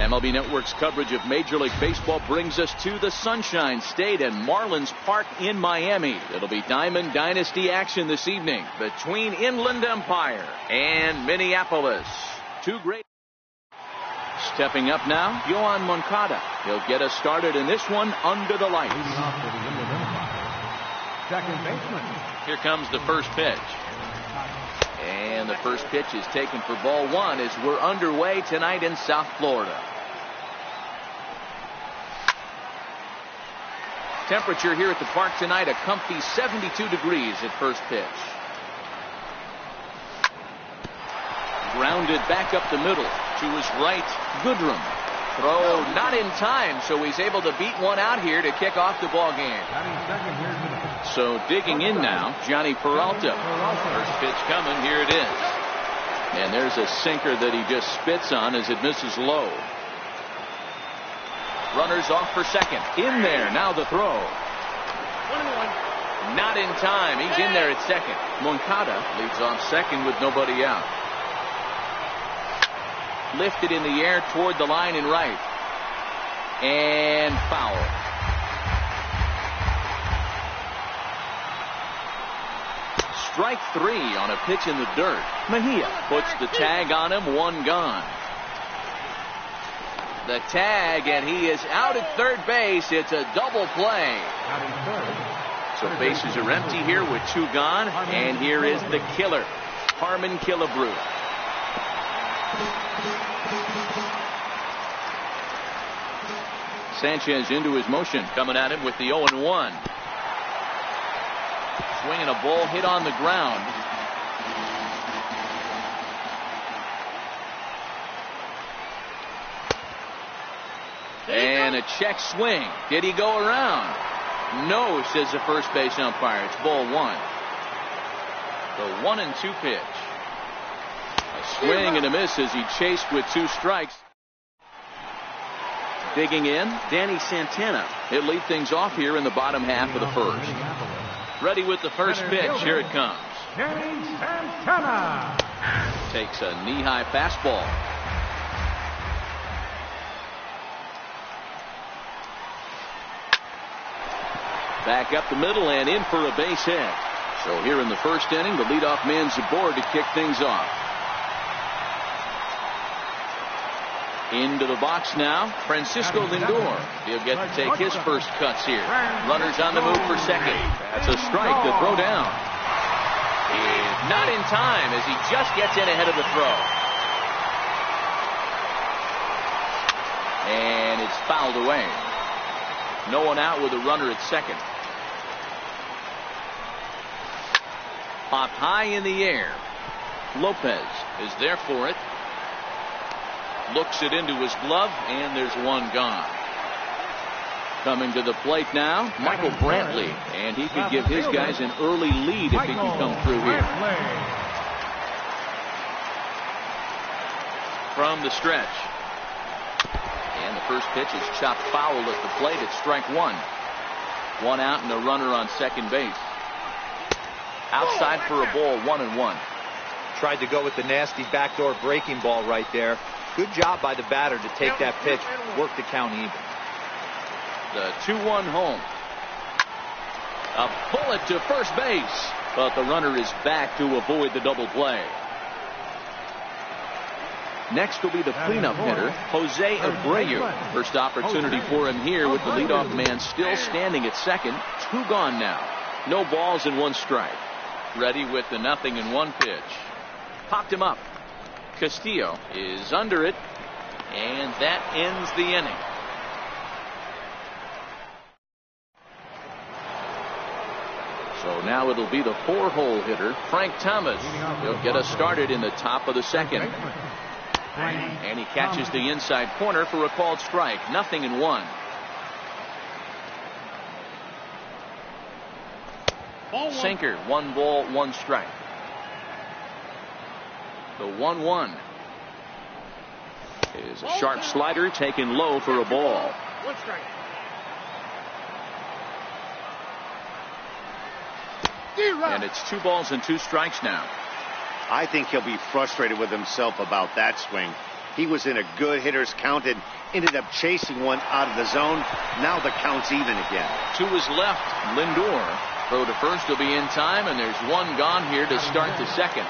MLB Network's coverage of Major League Baseball brings us to the Sunshine State and Marlins Park in Miami. It'll be Diamond Dynasty action this evening between Inland Empire and Minneapolis. Two great. Stepping up now, Yoan Moncada. He'll get us started in this one under the lights. Second baseman. Here comes the first pitch. And the first pitch is taken for ball one as we're underway tonight in South Florida. Temperature here at the park tonight, a comfy 72 degrees at first pitch. Grounded back up the middle to his right, Goodrum. Throw not in time, so he's able to beat one out here to kick off the ball game. So digging in now, Johnny Peralta. First pitch coming, here it is. And there's a sinker that he just spits on as it misses low. Runners off for second. In there, now the throw. 1-1. Not in time, he's in there at second. Moncada leads off second with nobody out. Lifted in the air toward the line in right. And foul. Strike three on a pitch in the dirt. Mejia puts the tag on him, one gone. The tag, and he is out at third base. It's a double play. So bases are empty here with two gone, and here is the killer, Harmon Killebrew. Sanchez into his motion, coming at him with the 0-1. Swinging a ball hit on the ground. And a check swing. Did he go around? No, says the first base umpire. It's ball one. The 1-2 pitch. A swing and a miss as he chased with two strikes. Digging in, Danny Santana. He'll lead things off here in the bottom half of the first. Ready with the first pitch. Here it comes. Danny Santana takes a knee-high fastball. Back up the middle and in for a base hit. So here in the first inning, the leadoff man's aboard to kick things off. Into the box now, Francisco Lindor. He'll get to take his first cuts here. Runners on the move for second. That's a strike to throw down. Is not in time as he just gets in ahead of the throw. And it's fouled away. No one out with a runner at second. Popped high in the air. Lopez is there for it. Looks it into his glove, and there's one gone. Coming to the plate now, Michael Brantley, and he could give his guys an early lead if he can come through here. From the stretch. And the first pitch is chopped foul at the plate. It's strike one. One out and a runner on second base. Outside for a ball, 1-1. Tried to go with the nasty backdoor breaking ball right there. Good job by the batter to take that pitch, work the count even. The 2-1 home. A bullet to first base, but the runner is back to avoid the double play. Next will be the cleanup hitter, Jose Abreu. First opportunity for him here with the leadoff man still standing at second. Two gone now. No balls and one strike. Ready with the 0-1 pitch. Popped him up. Castillo is under it, and that ends the inning. So now it'll be the 4-hole hitter, Frank Thomas. He'll get us started in the top of the second. And he catches the inside corner for a called strike. 0-1. Sinker, 1 ball, 1 strike. The 1-1 is a sharp slider taken low for a ball. 1 strike. And it's 2 balls and 2 strikes now. I think he'll be frustrated with himself about that swing. He was in a good hitter's count and ended up chasing one out of the zone. Now the count's even again. To his left, Lindor. Throw to first will be in time, and there's one gone here to start the second.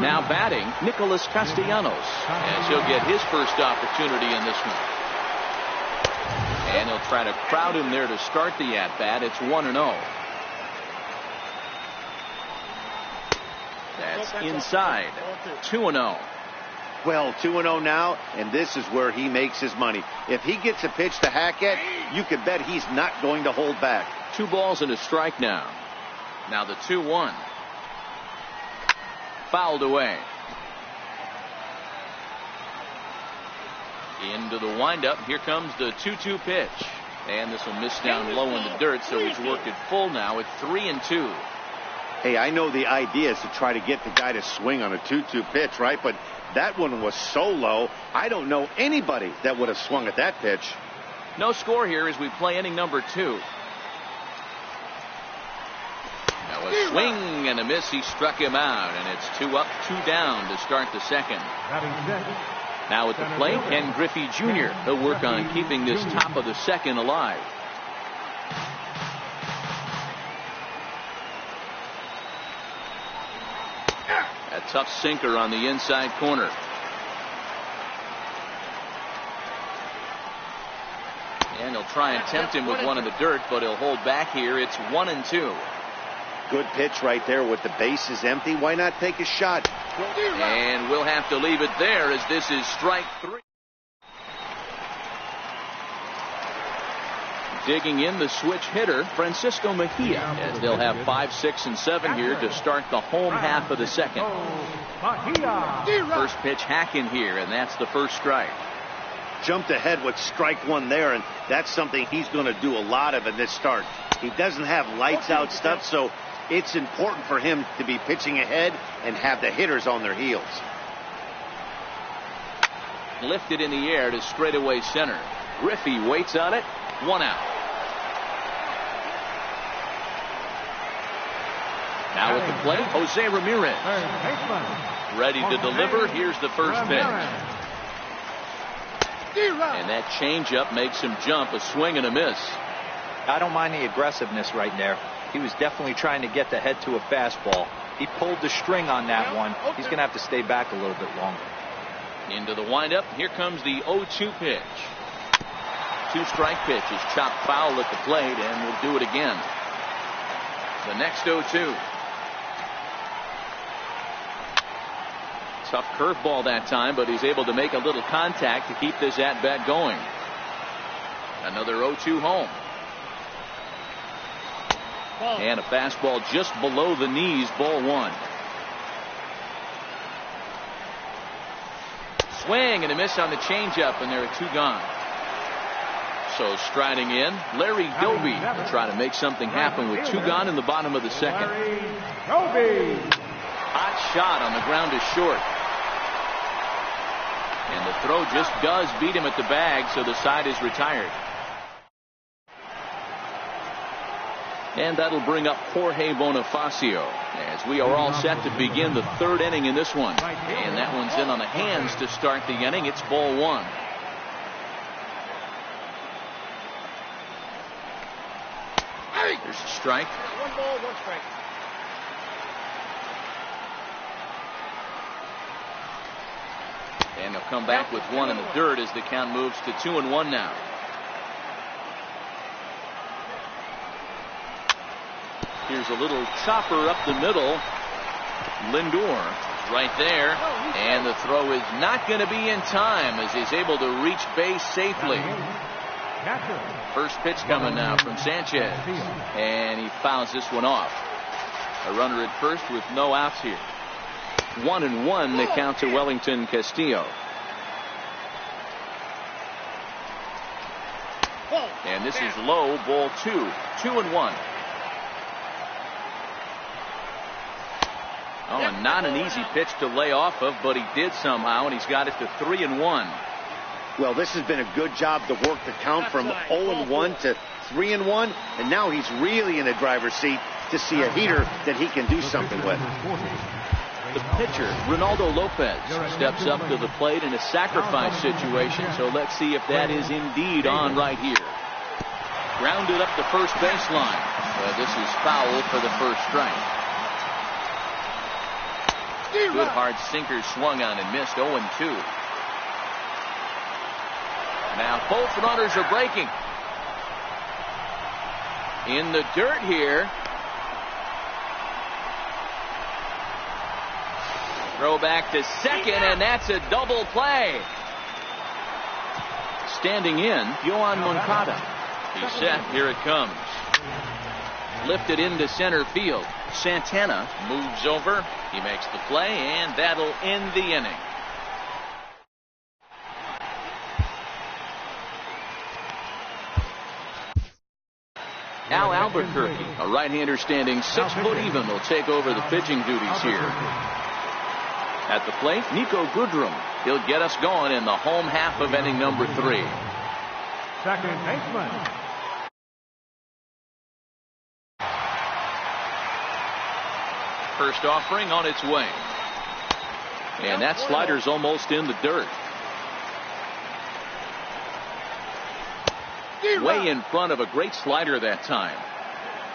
Now batting, Nicholas Castellanos, as he'll get his first opportunity in this one. And he'll try to crowd him there to start the at-bat. It's 1-0. That's inside. 2-0. Well, 2-0 now, and this is where he makes his money. If he gets a pitch to hack at, you can bet he's not going to hold back. 2 balls and a strike now. Now the 2-1. Fouled away. Into the windup. Here comes the 2-2 pitch. And this will miss down low in the dirt, so he's worked it full now at 3-2. Hey, I know the idea is to try to get the guy to swing on a 2-2 pitch, right? But that one was so low, I don't know anybody that would have swung at that pitch. No score here as we play inning number 2. Now a swing and a miss. He struck him out, and it's 2 up, 2 down to start the second. Now at the plate, Ken Griffey Jr. He'll work on keeping this top of the second alive. A tough sinker on the inside corner. And he'll try and tempt him with one in the dirt, but he'll hold back here. It's 1-2. Good pitch right there with the bases empty. Why not take a shot? And we'll have to leave it there as this is strike 3. Digging in the switch hitter, Francisco Mejia, as they'll have 5, 6, and 7 here to start the home half of the second. First pitch hack in here, and that's the first strike. Jumped ahead with strike 1 there, and that's something he's going to do a lot of in this start. He doesn't have lights out stuff, so it's important for him to be pitching ahead and have the hitters on their heels. Lifted in the air to straightaway center. Griffey waits on it. 1 out. Now at the plate, Jose Ramirez. Ready to deliver. Here's the first pitch. And that changeup makes him jump. A swing and a miss. I don't mind the aggressiveness right there. He was definitely trying to get the head to a fastball. He pulled the string on that one. He's going to have to stay back a little bit longer. Into the windup. Here comes the 0-2 pitch. 2-strike pitch is chopped foul at the plate, and we'll do it again. The next 0-2. Tough curveball that time, but he's able to make a little contact to keep this at-bat going. Another 0-2 home. And a fastball just below the knees, ball 1. Swing and a miss on the changeup, and there are 2 gone. So striding in, Larry Doby to try to make something happen with 2 gone in the bottom of the second. Hot shot on the ground is short. And the throw just does beat him at the bag, so the side is retired. And that'll bring up Jorge Bonifacio as we are all set to begin the 3rd inning in this one. And that one's in on the hands to start the inning. It's ball 1. There's a strike. 1 ball, 1 strike. And they'll come back with 1 in the dirt as the count moves to 2-1 now. Here's a little chopper up the middle. Lindor right there. And the throw is not going to be in time as he's able to reach base safely. First pitch coming now from Sanchez. And he fouls this one off. A runner at first with no outs here. 1-1 the count to Wellington Castillo. And this is low, ball 2. 2-1. Oh, and not an easy pitch to lay off of, but he did somehow, and he's got it to 3-1. Well, this has been a good job to work the count from 0-1 to 3-1, and now he's really in the driver's seat to see a heater that he can do something with. The pitcher, Ronaldo Lopez, steps up to the plate in a sacrifice situation, so let's see if that is indeed on right here. Grounded up the first baseline. This is foul for the first strike. Good hard sinker swung on and missed. 0-2. Now both runners are breaking. In the dirt here. Throw back to second, and that's a double play. Standing in, Yohan Moncada. He's set. Here it comes. Lifted into center field. Santana moves over. He makes the play, and that'll end the inning. Al Albuquerque, a right-hander standing 6 foot even, will take over the pitching duties here. At the plate, Nico Goodrum. He'll get us going in the home half of inning number 3. Second baseman. First offering on its way. And that slider's almost in the dirt. Way in front of a great slider that time.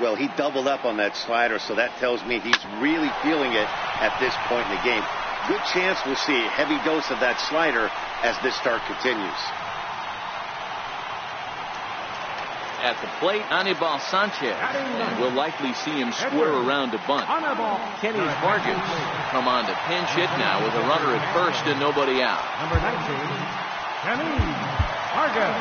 Well, he doubled up on that slider, so that tells me he's really feeling it at this point in the game. Good chance we'll see a heavy dose of that slider as this start continues. At the plate, Anibal Sanchez. And we'll likely see him square around to bunt. Kenny Vargas come on to pinch hit now with a runner at first and nobody out. Number 19, Kenny Vargas.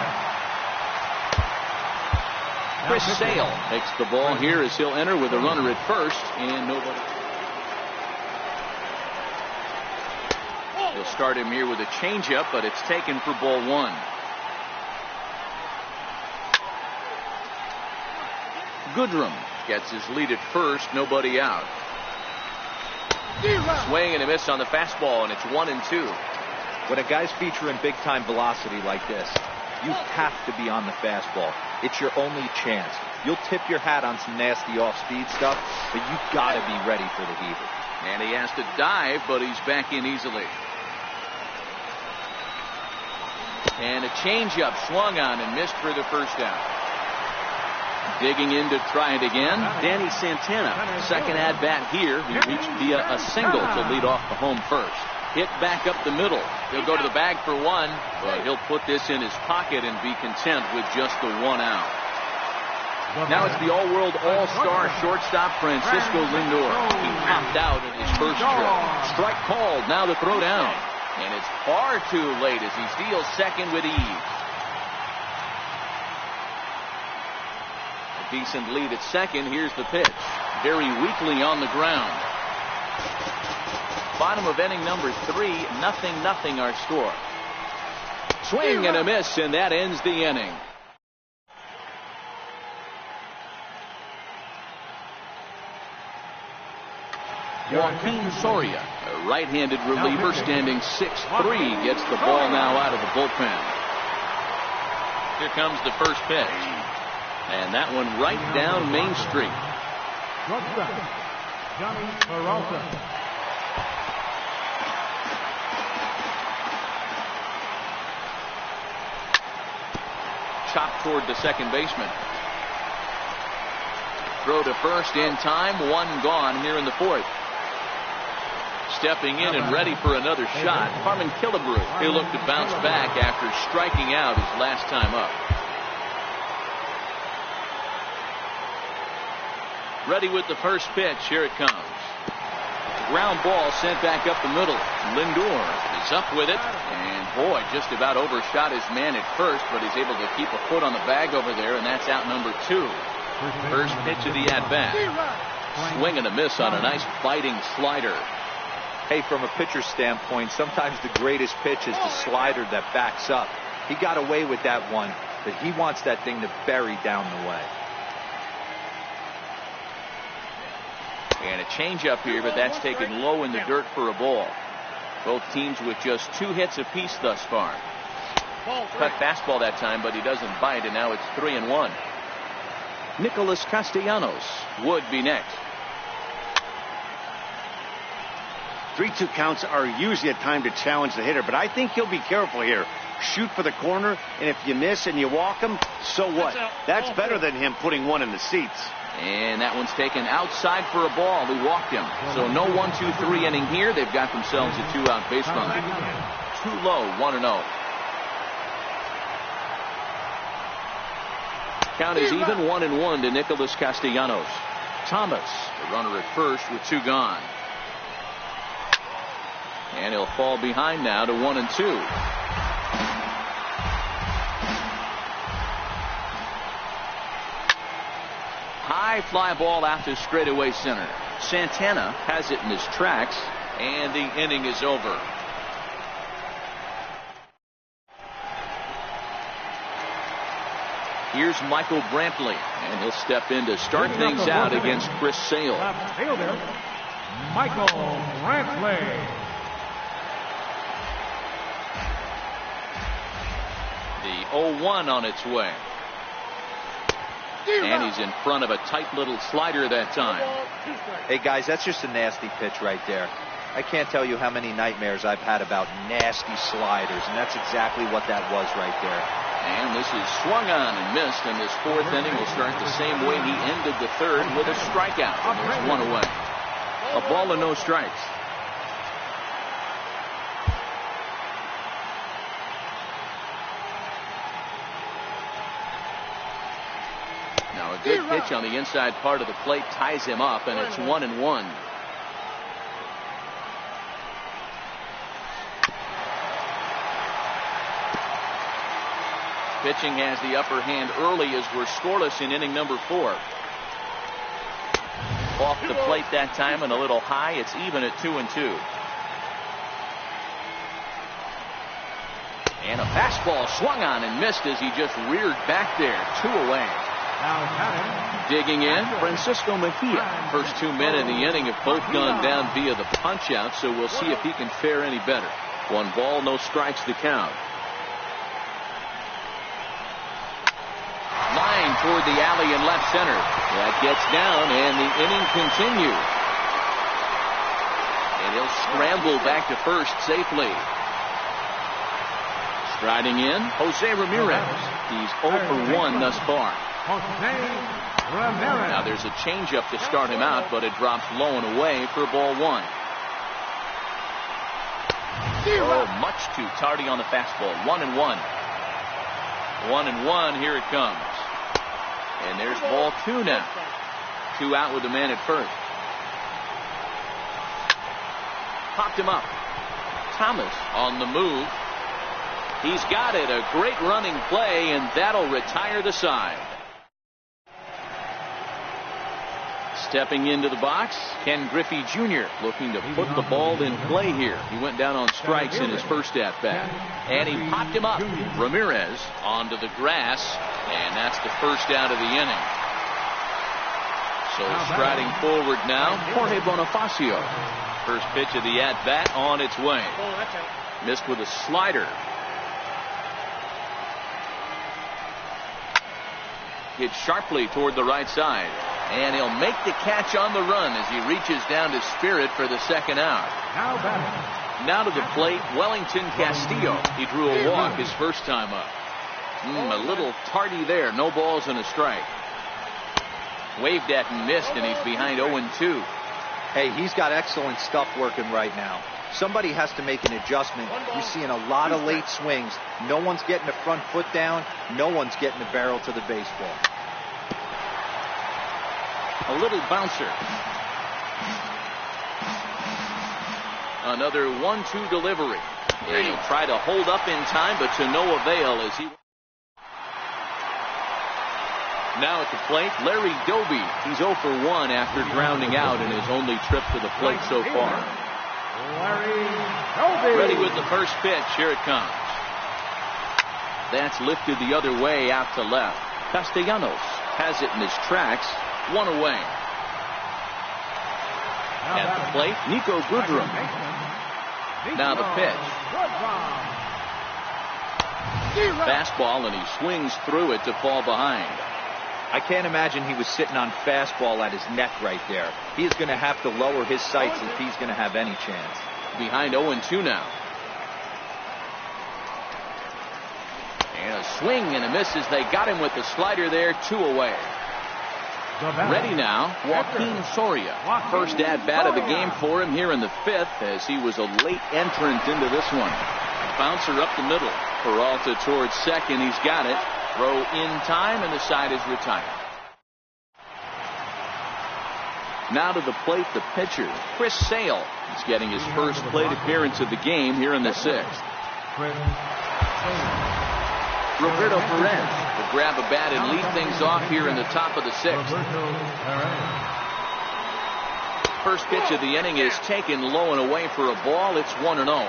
Chris Sale takes the ball here as he'll enter with a runner at first and nobody. He'll start him here with a changeup, but it's taken for ball 1. Goodrum gets his lead at first, nobody out. Swing and a miss on the fastball, and it's 1-2. When a guy's featuring big-time velocity like this, you have to be on the fastball. It's your only chance. You'll tip your hat on some nasty off-speed stuff, but you got to be ready for the heater. And he has to dive, but he's back in easily. And a changeup swung on and missed for the first out. Digging in to try it again, Danny Santana. Second at-bat here. He reached via a single to lead off the home first. Hit back up the middle. He'll go to the bag for one, but he'll put this in his pocket and be content with just the 1 out. Now it's the all-world all-star shortstop Francisco Lindor. He popped out in his first trip. Strike called. Now the throw down. And it's far too late as he steals second with ease. A decent lead at second. Here's the pitch. Very weakly on the ground. Bottom of inning number 3, 0-0 our score. Swing and a miss, and that ends the inning. Joaquin Soria, a right-handed reliever standing 6'3", gets the ball now out of the bullpen. Here comes the first pitch. And that one right down Main Street. Johnny Peralta. Chopped toward the second baseman. Throw to first in time. 1 gone here in the 4th. Stepping in and ready for another shot, Harmon Killebrew. He'll look to bounce back after striking out his last time up. Ready with the first pitch. Here it comes. Ground ball sent back up the middle. Lindor is up with it. And boy, just about overshot his man at first, but he's able to keep a foot on the bag over there, and that's out number 2. First pitch of the at-bat. Swing and a miss on a nice biting slider. Hey, from a pitcher's standpoint, sometimes the greatest pitch is the slider that backs up. He got away with that one, but he wants that thing to bury down the way. And a changeup here, but that's taken low in the dirt for a ball. Both teams with just 2 hits apiece thus far. Cut fastball that time, but he doesn't bite, and now it's 3-1. Nicholas Castellanos would be next. 3-2 counts are usually a time to challenge the hitter, but I think he'll be careful here. Shoot for the corner, and if you miss and you walk him, so what? That's better than him putting one in the seats. And that one's taken outside for a ball. He walked him. So no 1-2-3 inning here. They've got themselves a 2-out base runner. Too low, 1-0. Count is even 1-1 to Nicholas Castellanos. Thomas, the runner at first with 2 gone. And he'll fall behind now to 1-2. High fly ball out to straightaway center. Santana has it in his tracks, and the inning is over. Here's Michael Brantley, and he'll step in to start things out against Chris Sale. Left fielder, Michael Brantley. The 0-1 on its way. And he's in front of a tight little slider that time. Hey, guys, that's just a nasty pitch right there. I can't tell you how many nightmares I've had about nasty sliders, and that's exactly what that was right there. And this is swung on and missed, and this 4th inning will start the same way he ended the 3rd with a strikeout. And there's 1 away. A ball and no strikes. Now a good pitch on the inside part of the plate ties him up, and it's 1-1. Pitching has the upper hand early as we're scoreless in inning number 4. Off the plate that time and a little high. It's even at 2-2. And a fastball swung on and missed as he just reared back there. 2 away. Digging in, Francisco Mejia. First 2 men in the inning have both gone down via the punch out, so we'll see if he can fare any better. 1 ball, no strikes the count. Line toward the alley in left center. That gets down, and the inning continues. And he'll scramble back to first safely. Striding in, Jose Ramirez. He's 0 for 1 thus far. Now there's a changeup to start him out, but it drops low and away for ball 1. Oh, much too tardy on the fastball. 1-1. 1-1. Here it comes. And there's ball 2 now. 2 out with the man at first. Popped him up. Thomas on the move. He's got it. A great running play, and that'll retire the side. Stepping into the box, Ken Griffey Jr. looking to put the ball in play here. He went down on strikes in his first at-bat. And he popped him up. Ramirez onto the grass, and that's the first out of the inning. So striding forward now, Jorge Bonifacio. First pitch of the at-bat on its way. Missed with a slider. Hit sharply toward the right side. And he'll make the catch on the run as he reaches down to Spirit for the 2nd out. Now to the plate, Wellington Castillo. He drew a walk his first time up. A little tardy there. No balls and a strike. Waved at and missed, and he's behind 0-2. Hey, he's got excellent stuff working right now. Somebody has to make an adjustment. You're seeing a lot of late swings. No one's getting the front foot down. No one's getting the barrel to the baseball. A little bouncer. Another 1-2 delivery. And he'll try to hold up in time, but to no avail as he... Now at the plate, Larry Doby. He's 0 for 1 after grounding out in his only trip to the plate so far. Ready with the first pitch. Here it comes. That's lifted the other way out to left. Castellanos has it in his tracks. 1 away. At the plate, Nico Goodrum. Now the pitch. Fastball, and he swings through it to fall behind. I can't imagine he was sitting on fastball at his neck right there. He's going to have to lower his sights if he's going to have any chance. Behind 0-2 now. And a swing and a miss as they got him with the slider there. 2 away. Ready now, Joaquin Soria. First at bat of the game for him here in the 5th, as he was a late entrant into this one. Bouncer up the middle. Peralta towards second. He's got it. Throw in time, and the side is retired. Now to the plate, the pitcher, Chris Sale. He's getting his first plate appearance of the game here in the 6th. Roberto Perez will grab a bat and lead things off here in the top of the 6th. First pitch of the inning is taken low and away for a ball. It's 1-0.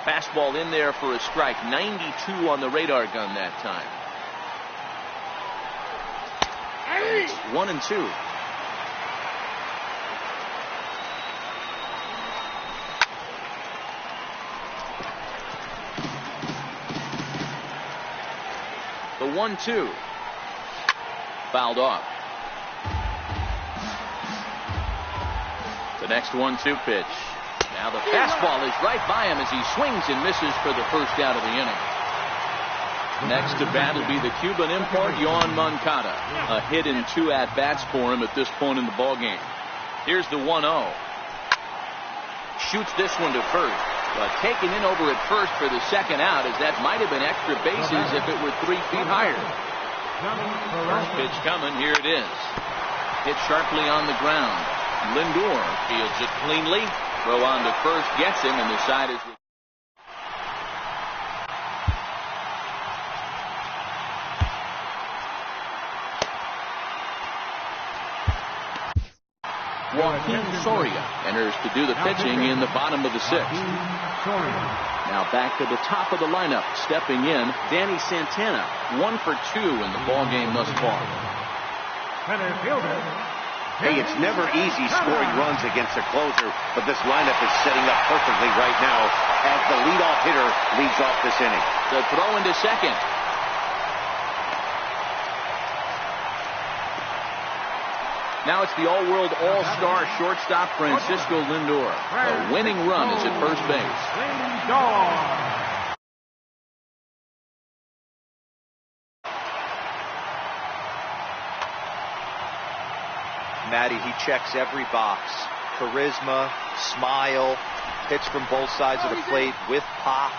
Fastball in there for a strike. 92 on the radar gun that time. It's 1-2. The 1-2. Fouled off. The next 1-2 pitch. Now the fastball is right by him as he swings and misses for the first out of the inning. Next to bat will be the Cuban import, Yoan Moncada. A hit in 2 at-bats for him at this point in the ballgame. Here's the 1-0. Shoots this one to first. But taken in over at first for the second out, as that might have been extra bases if it were 3 feet higher. First pitch coming. Here it is. Hit sharply on the ground. Lindor fields it cleanly. Throw on to first, gets him, and the side is. Joaquin Soria enters to do the pitching in the bottom of the 6th. Now back to the top of the lineup. Stepping in, Danny Santana. 1 for 2 in the ballgame thus far. Hey, it's never easy scoring runs against a closer, but this lineup is setting up perfectly right now as the leadoff hitter leads off this inning. The throw into second. Now it's the all-world all-star shortstop Francisco Lindor. A winning run is at first base. Matty, he checks every box. Charisma, smile, hits from both sides of the plate with pop,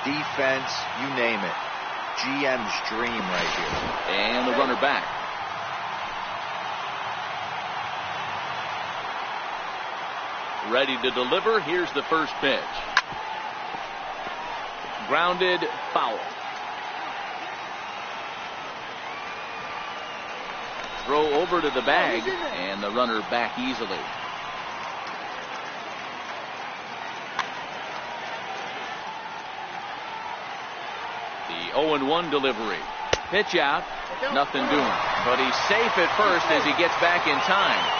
defense, you name it. GM's dream right here. And the runner back. Ready to deliver. Here's the first pitch. Grounded, foul. Throw over to the bag, and the runner back easily. The 0-1 delivery. Pitch out, nothing doing. But he's safe at first as he gets back in time.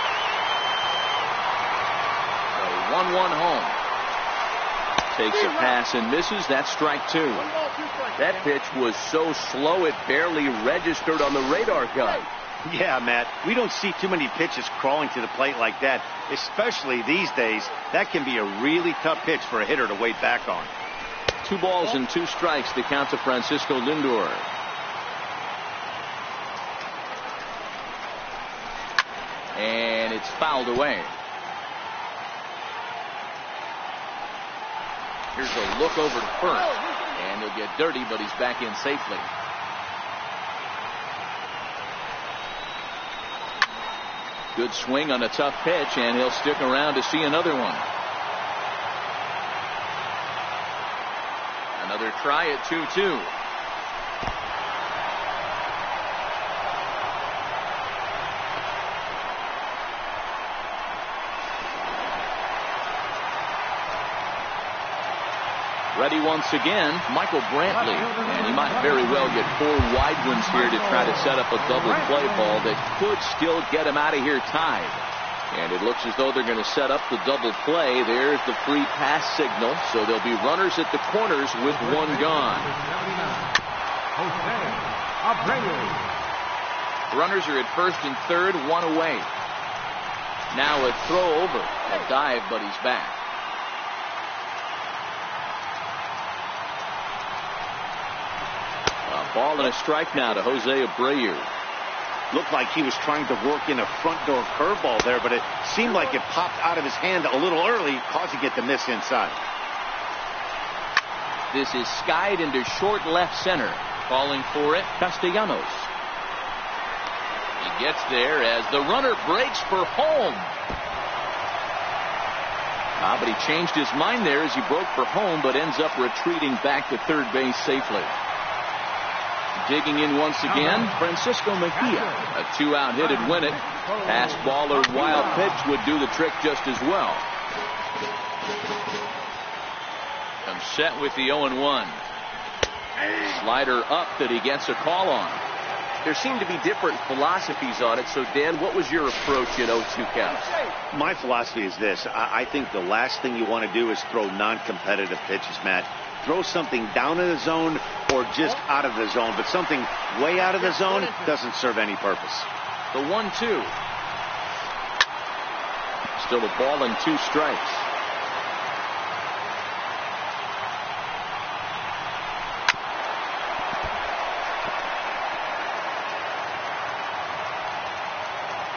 1-1 home. Takes a pass and misses. That's strike 2. That pitch was so slow it barely registered on the radar gun. Yeah, Matt, we don't see too many pitches crawling to the plate like that, especially these days. That can be a really tough pitch for a hitter to wait back on. 2 balls and 2 strikes to count to Francisco Lindor. And it's fouled away. Here's a look over to first, and he'll get dirty, but he's back in safely. Good swing on a tough pitch, and he'll stick around to see another one. Another try at 2-2. Ready once again, Michael Brantley. And he might very well get 4 wide ones here to try to set up a double play ball that could still get him out of here tied. And it looks as though they're going to set up the double play. There's the free pass signal. So there'll be runners at the corners with 1 gone. Jose Abreu. Runners are at first and third, one away. Now a throw over. A dive, but he's back. A ball and a strike now to Jose Abreu. Looked like he was trying to work in a front door curveball there, but it seemed like it popped out of his hand a little early, causing it to miss inside. This is skied into short left center. Calling for it, Castellanos. He gets there as the runner breaks for home. But he changed his mind there as he broke for home, but ends up retreating back to third base safely. Digging in once again, Francisco Mejia. A 2-out hit would win it. Pass ball or wild pitch would do the trick just as well. Comes set with the 0-1. Slider up that he gets a call on. There seem to be different philosophies on it. So, Dan, what was your approach at 0-2 counts? My philosophy is this. I think the last thing you want to do is throw non-competitive pitches, Matt. Throw something down in the zone or just out of the zone, but something way out of the zone doesn't serve any purpose. The 1-2. Still a ball and 2 strikes.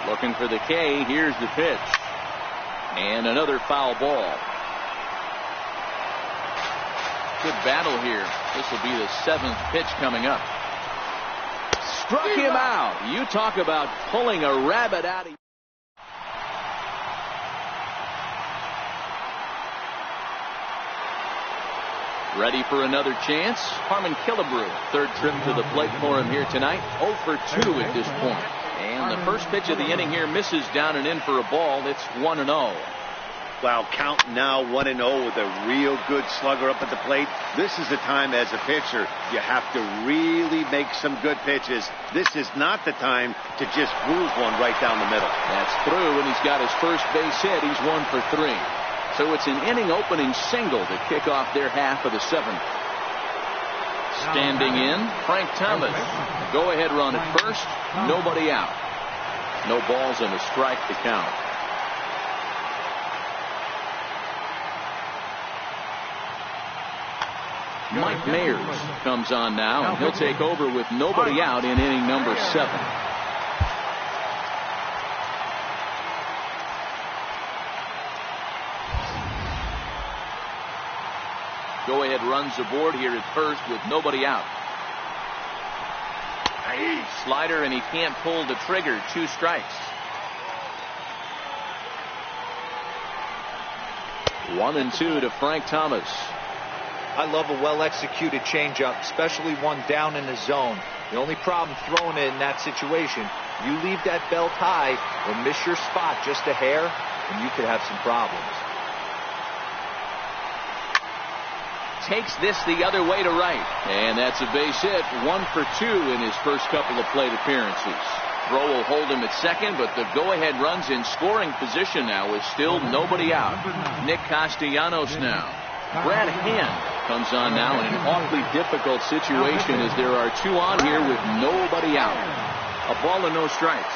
Looking for the K. Here's the pitch. And another foul ball. Good battle here. This will be the 7th pitch coming up. Struck him out. You talk about pulling a rabbit out of. Ready for another chance. Harmon Killebrew. Third trip to the plate for him here tonight. 0 for 2 at this point. And the first pitch of the inning here misses down and in for a ball. It's 1-0. Wow, count now 1-0 with a real good slugger up at the plate. This is the time as a pitcher you have to really make some good pitches. This is not the time to just groove one right down the middle. That's through, and he's got his first base hit. He's 1 for 3. So it's an inning opening single to kick off their half of the 7th. Standing in, Frank Thomas. Go ahead run at first. Nobody out. No balls and a strike to count. Mike Mayers comes on now, and he'll take over with nobody out in inning number 7. Go ahead runs aboard here at first with nobody out. Slider, and he can't pull the trigger. 2 strikes. 1-2 to Frank Thomas. I love a well-executed changeup, especially one down in the zone. The only problem throwing it in that situation, you leave that belt high or miss your spot just a hair, and you could have some problems. Takes this the other way to right. And that's a base hit. 1 for 2 in his first couple of plate appearances. Throw will hold him at second, but the go-ahead runs in scoring position now with still nobody out. Nick Castellanos now. Brad Hand comes on now in an awfully difficult situation as there are 2 on here with nobody out. A ball and no strikes.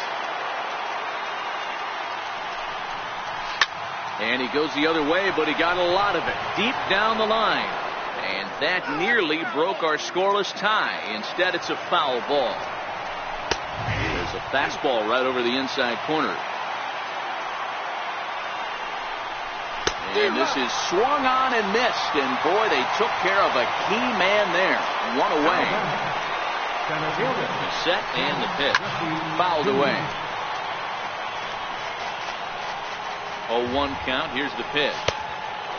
And he goes the other way, but he got a lot of it deep down the line. And that nearly broke our scoreless tie. Instead, it's a foul ball. There's a fastball right over the inside corner. And this is swung on and missed. And boy, they took care of a key man there. 1 away. The set and the pitch. Fouled away. 0-1 count. Here's the pitch.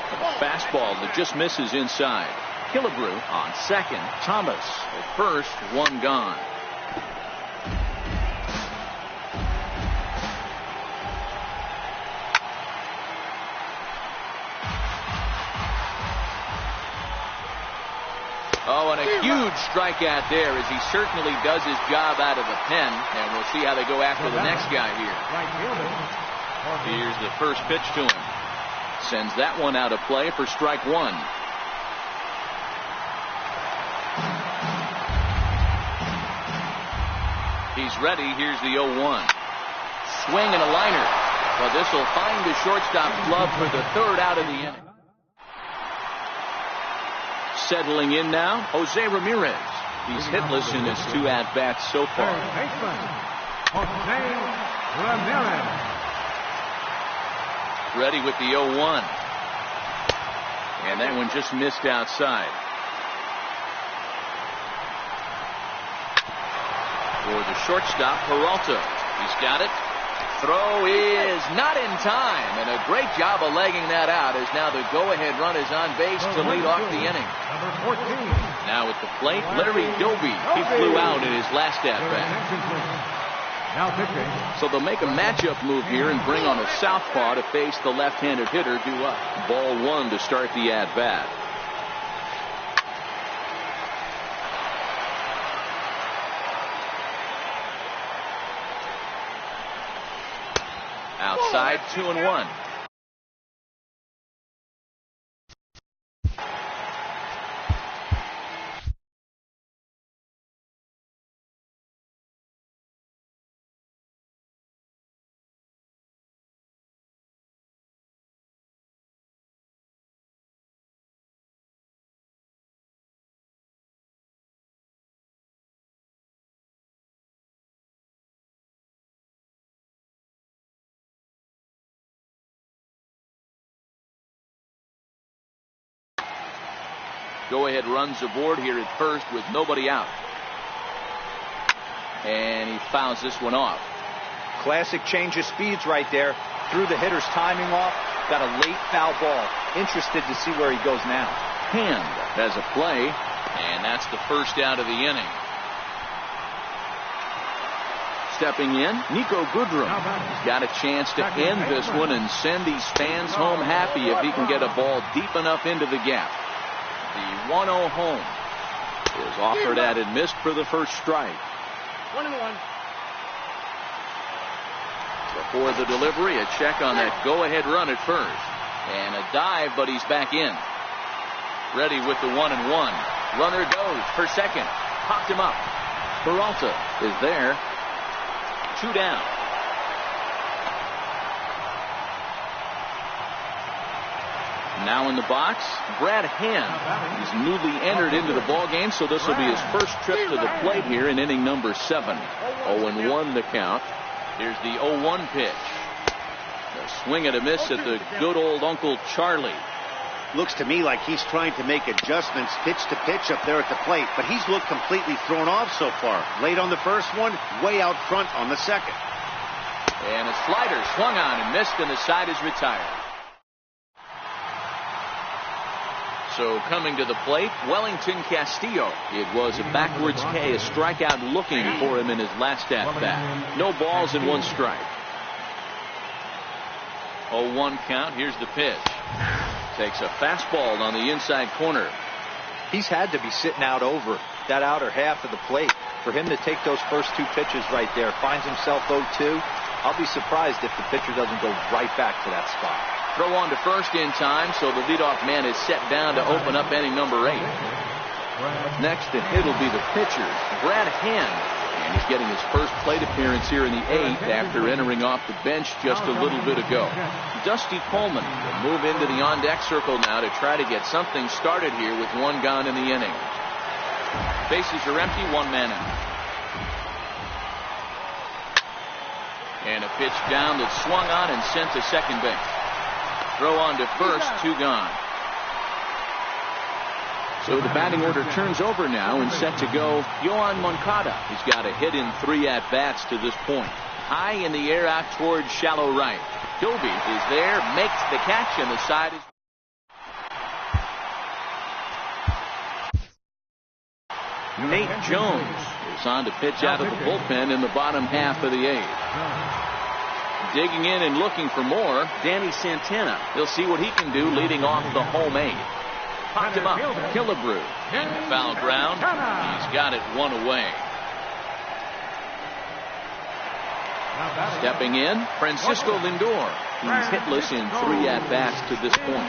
A fastball that just misses inside. Killebrew on second. Thomas at first. 1 gone. Oh, and a huge strikeout there as he certainly does his job out of the pen. And we'll see how they go after the next guy here. Here's the first pitch to him. Sends that one out of play for strike 1. He's ready. Here's the 0-1. Swing and a liner. Well, this will find the shortstop's glove for the third out of the inning. Settling in now, Jose Ramirez. He's hitless in his 2 at-bats so far. Jose Ramirez. Ready with the 0-1. And that one just missed outside. For the shortstop, Peralta. He's got it. Throw is not in time, and a great job of legging that out as now the go-ahead run is on base to lead off the inning. Number 14. Now at the plate, Larry Doby. He flew out in his last at-bat. Now pitching. So they'll make a matchup move here and bring on a southpaw to face the left-handed hitter due up. Ball 1 to start the at-bat. Outside, 2-1. Go-ahead runs aboard here at first with nobody out. And he fouls this one off. Classic change of speeds right there. Threw the hitter's timing off. Got a late foul ball. Interested to see where he goes now. Hand has a play. And that's the first out of the inning. Stepping in, Nico Goodrum. He's got a chance to end this one and send these fans home happy if he can get a ball deep enough into the gap. The 1-0 home is offered at and missed for the first strike. 1-1. Before the delivery, a check on that go-ahead run at first. And a dive, but he's back in. Ready with the 1-1. Runner goes for second. Popped him up. Peralta is there. 2 down. Now in the box, Brad Hand. He's newly entered into the ball game, so this will be his first trip to the plate here in inning number 7. 0-1 the count. Here's the 0-1 pitch. A swing and a miss at the good old Uncle Charlie. Looks to me like he's trying to make adjustments pitch to pitch up there at the plate, but he's looked completely thrown off so far. Late on the first one, way out front on the second. And a slider swung on and missed, and the side is retired. So coming to the plate, Wellington Castillo. It was a backwards K, a strikeout looking for him in his last at-bat. No balls and 1 strike. 0-1 count. Here's the pitch. Takes a fastball on the inside corner. He's had to be sitting out over that outer half of the plate. For him to take those first 2 pitches right there, finds himself 0-2. I'll be surprised if the pitcher doesn't go right back to that spot. Throw on to first in time, so the leadoff man is set down to open up inning number 8. Next to hit will be the pitcher, Brad Hand. And he's getting his first plate appearance here in the 8th after entering off the bench just a little bit ago. Dusty Coleman will move into the on-deck circle now to try to get something started here with 1 gone in the inning. Bases are empty, 1 man out. And a pitch down that's swung on and sent to second base. Throw on to first, 2 gone. So the batting order turns over now and set to go. Yohan Moncada. He's got a hit in 3 at-bats to this point. High in the air out towards shallow right. Doby is there, makes the catch, and the side is... Nate Jones is on to pitch out of the bullpen in the bottom half of the 8th. Digging in and looking for more, Danny Santana. He'll see what he can do leading off the home 8th. Popped him up, Killebrew. And foul ground. He's got it 1 away. Stepping in, Francisco Lindor. He's hitless in 3 at-bats to this point.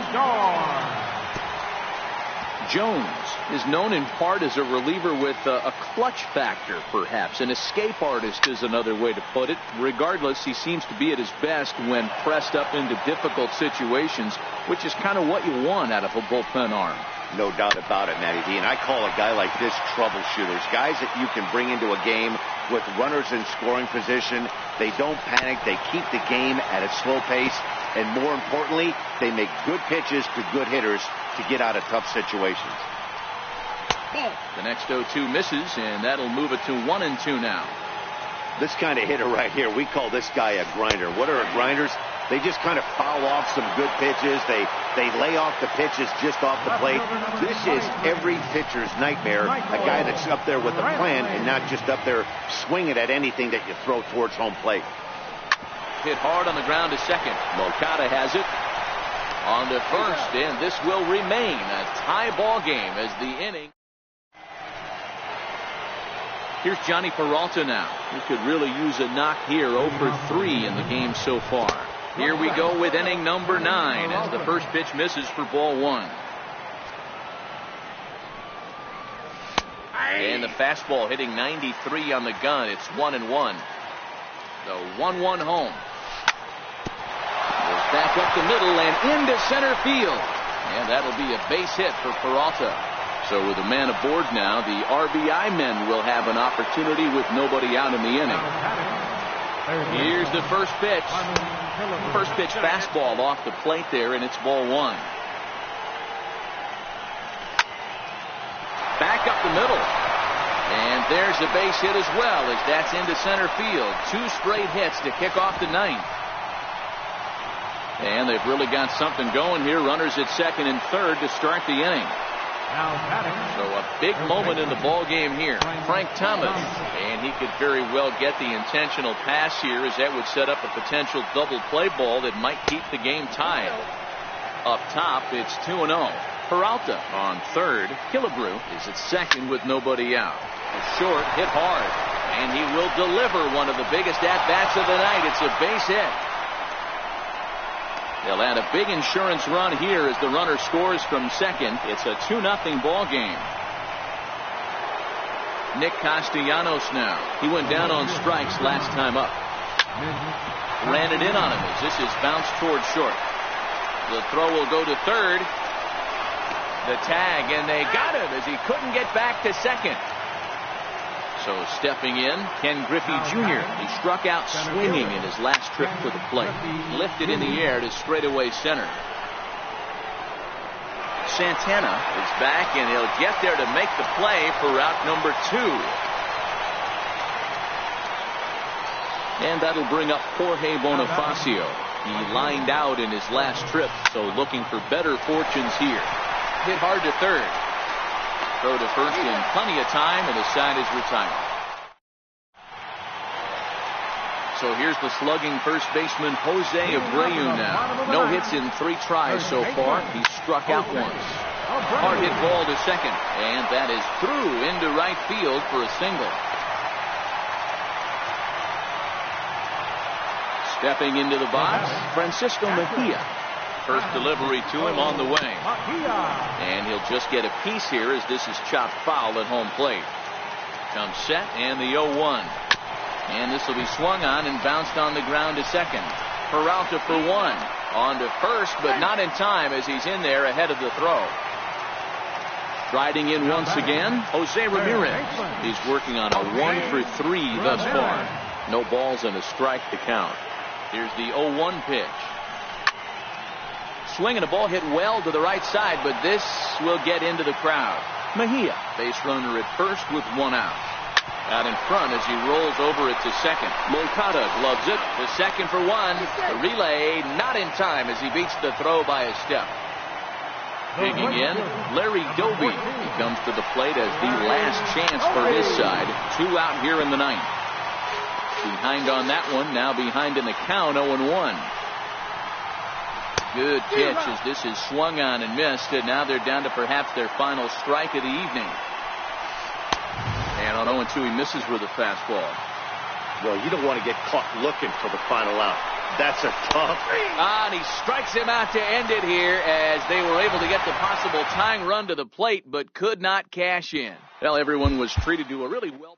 Jones is known in part as a reliever with a clutch factor, perhaps. An escape artist is another way to put it. Regardless, he seems to be at his best when pressed up into difficult situations, which is kind of what you want out of a bullpen arm. No doubt about it, Matty D. And I call a guy like this troubleshooters. Guys that you can bring into a game with runners in scoring position. They don't panic. They keep the game at a slow pace. And more importantly, they make good pitches to good hitters to get out of tough situations. The next 0-2 misses, and that'll move it to 1-2 now. This kind of hitter right here, we call this guy a grinder. What are grinders? They just kind of foul off some good pitches. They lay off the pitches just off the plate. This is every pitcher's nightmare, a guy that's up there with a plan and not just up there swinging at anything that you throw towards home plate. Hit hard on the ground to second. Moncada has it. On to first, and this will remain a tie ball game as the inning. Here's Johnny Peralta now. He could really use a knock here. 0 for 3 in the game so far. Here we go with inning number 9 as the first pitch misses for ball 1. And the fastball hitting 93 on the gun. It's 1-1. The 1-1 home. Goes back up the middle and into center field. And that'll be a base hit for Peralta. So with a man aboard now, the RBI men will have an opportunity with nobody out in the inning. Here's the first pitch. First pitch fastball off the plate there, and it's ball 1. Back up the middle. And there's a base hit as well, as that's into center field. 2 straight hits to kick off the 9th. And they've really got something going here. Runners at second and third to start the inning. So a big moment in the ball game here. Frank Thomas, and he could very well get the intentional pass here, as that would set up a potential double play ball that might keep the game tied. Up top, it's 2-0. Peralta on third. Killebrew is at second with nobody out. A short hit hard, and he will deliver one of the biggest at-bats of the night. It's a base hit. They'll add a big insurance run here as the runner scores from second. It's a 2-0 ball game. Nick Castellanos now. He went down on strikes last time up. Ran it in on him as this is bounced toward short. The throw will go to third. The tag, and they got him as he couldn't get back to second. So stepping in, Ken Griffey Jr. He struck out swinging in his last trip to the plate. Lifted in the air to straightaway center. Santana is back, and he'll get there to make the play for route number 2. And that'll bring up Jorge Bonifacio. He lined out in his last trip, so looking for better fortunes here. Hit hard to third. Throw to first in plenty of time, and his side is retired. So here's the slugging first baseman Jose Abreu now. No hits in 3 tries so far. He struck out once. Hard hit ball to second, and that is through into right field for a single. Stepping into the box, Francisco Mejia. First delivery to him on the way. And he'll just get a piece here as this is chopped foul at home plate. Comes set, and the 0-1. And this will be swung on and bounced on the ground to second. Peralta for 1. On to first, but not in time as he's in there ahead of the throw. Striding in once again, Jose Ramirez. He's working on a 1 for 3 thus far. No balls and a strike to count. Here's the 0-1 pitch. Swing and a ball hit well to the right side, but this will get into the crowd. Mejia, base runner at first with 1 out. Out in front as he rolls over it to second. Moncada gloves it to second for 1. The relay not in time as he beats the throw by a step. Digging in, Larry Doby. He comes to the plate as the last chance for his side. 2 out here in the 9th. Behind on that one, now behind in the count, 0-1. Good pitch as this is swung on and missed, and now they're down to perhaps their final strike of the evening. And on 0-2 he misses with a fastball. Well, you don't want to get caught looking for the final out. That's a tough. And he strikes him out to end it here as they were able to get the possible tying run to the plate, but could not cash in. Well, everyone was treated to a really well.